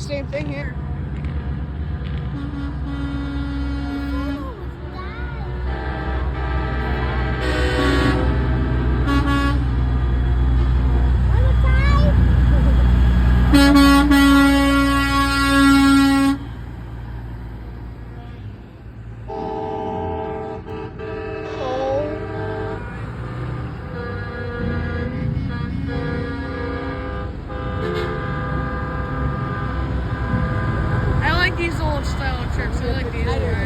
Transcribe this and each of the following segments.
Same thing here. I like these old style trips. I like these ones.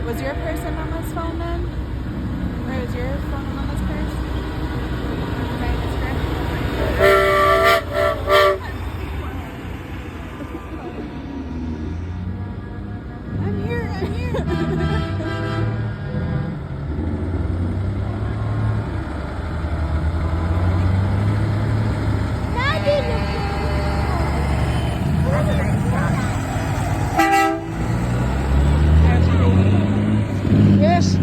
Was your purse in Mama's phone then? Or was your phone in Mama's purse? I'm here, I'm here. Yes.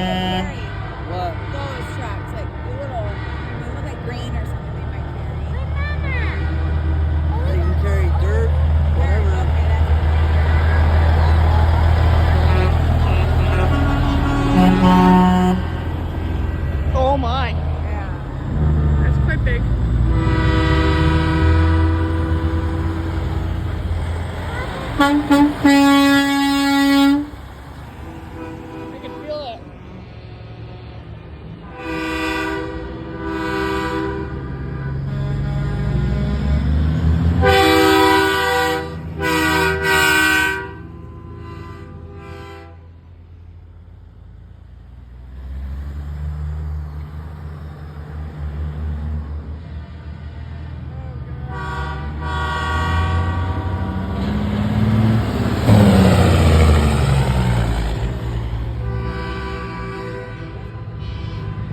What? Those trucks, like the little, they look like grain or something they might carry. They can carry dirt, whatever. Okay, Oh my. yeah. That's quite big. I can feel it.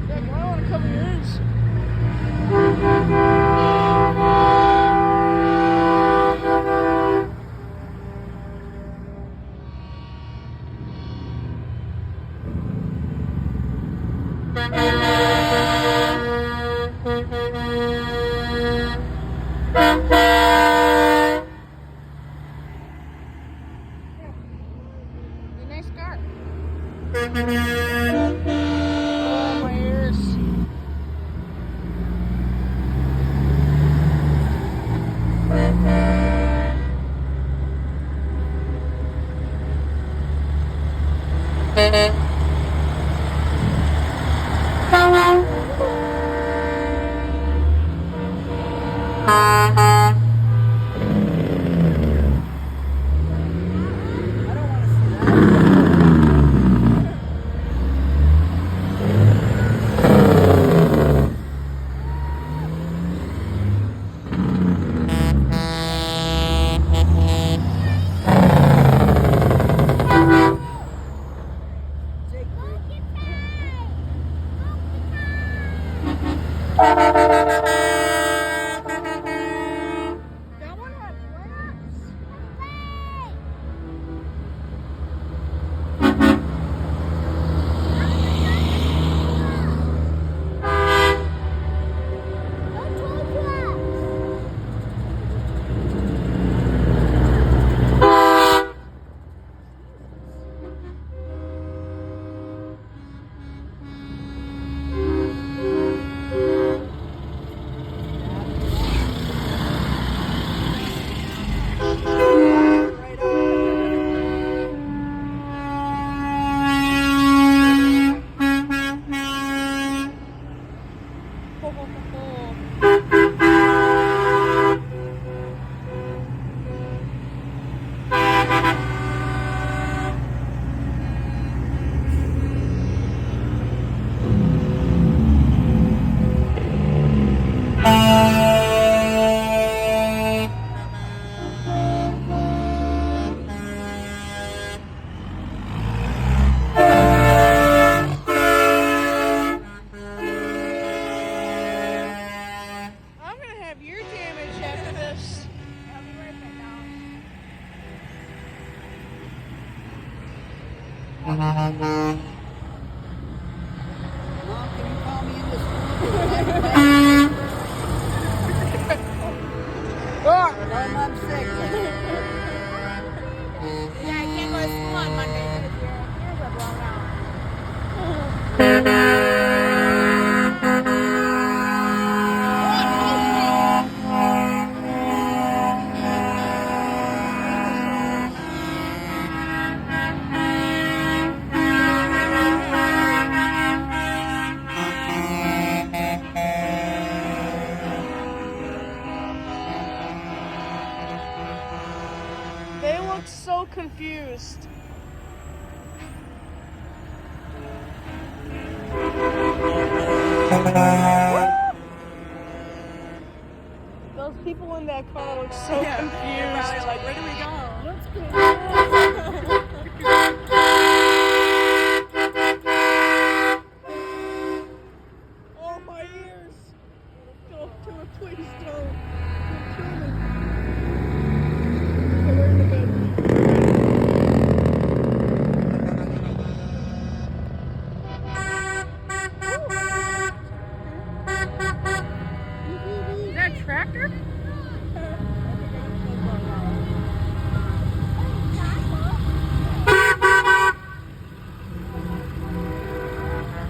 Heck, I want to cover yours. Be a nice scarf. Oh, my ears. I don't want to see that. Jake, that one had flaps. Right Ho, ho, ho, ho. I'm gonna have your damage after this. I'll be right back now. Mom, can you call me in the school? Ah! Tell him I'm sick. Yeah, I can't go to school on Monday because your ears are blown out. Those people in that car look so Yeah, confused. they're probably like, where do we go? Let's go. Oh, my ears! Don't do it, please don't. Don't kill me. Okay, we're in the bed. Is that a tractor?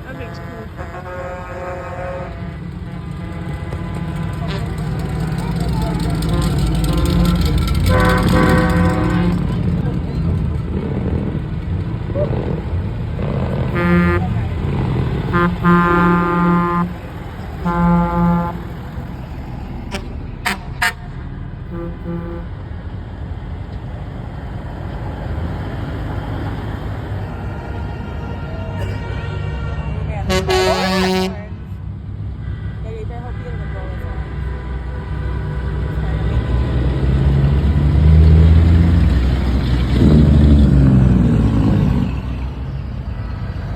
That makes cool.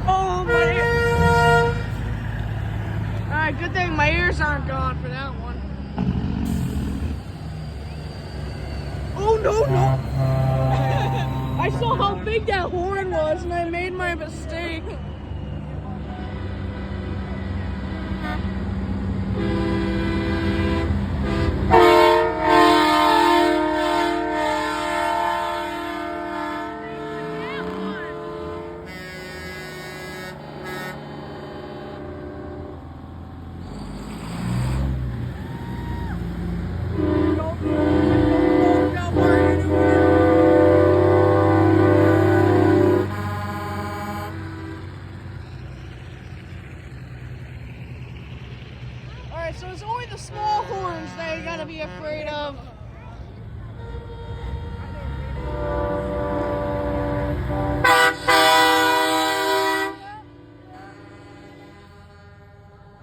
Oh, my ears. Alright, good thing my ears aren't gone for that one. Oh, no, no. I saw how big that horn was and I made my mistake. Alright, so it's only the small horns that you gotta be afraid of.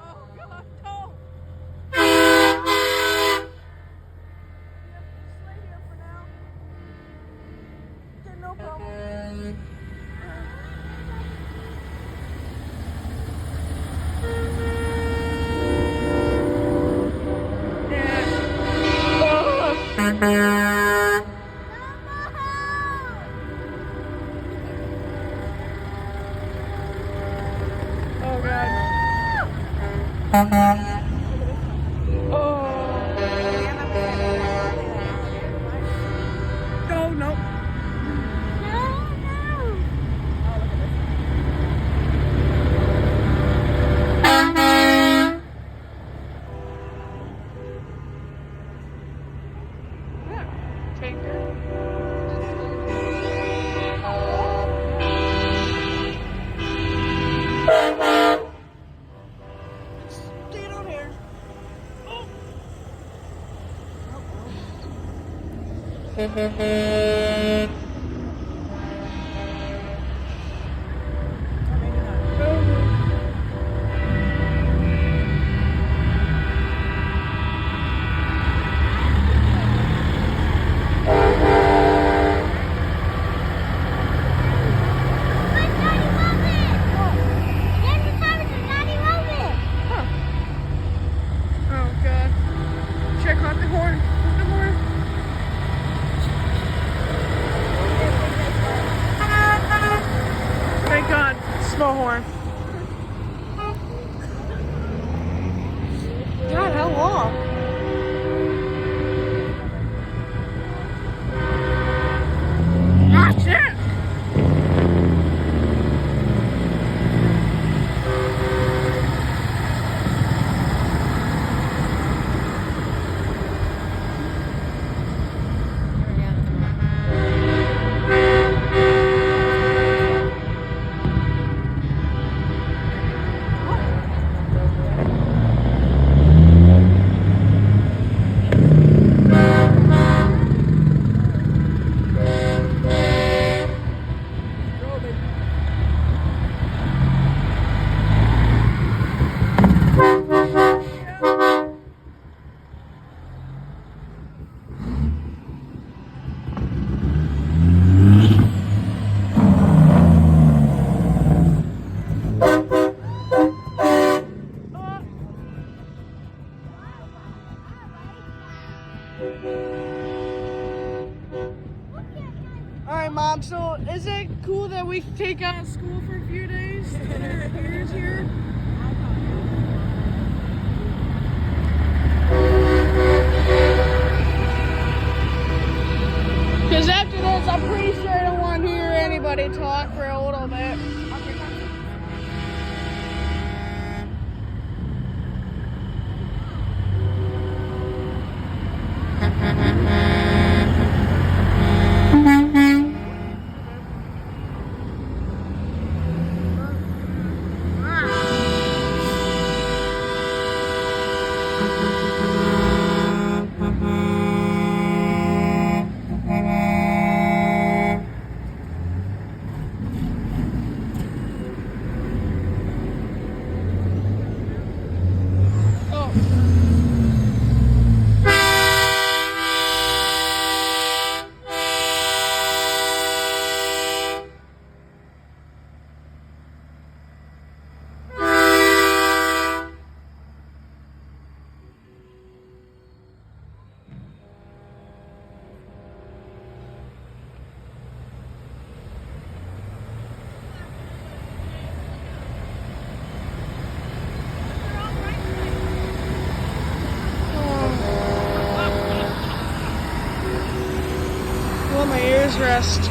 Oh, God, no. Stay here for now. Okay, no problem. Oh god. Oh. No, no. Stay down here. Oh god. Check out the horn. The horn. Thank god. Small horn. God, how long? Ah, shit! we can take out of school for a few days. Here's here. Because after this, I'm pretty sure I don't want to hear anybody talk for a little bit. Let my ears rest.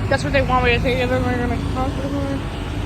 That's what they want me to think. If I'm gonna conquer more.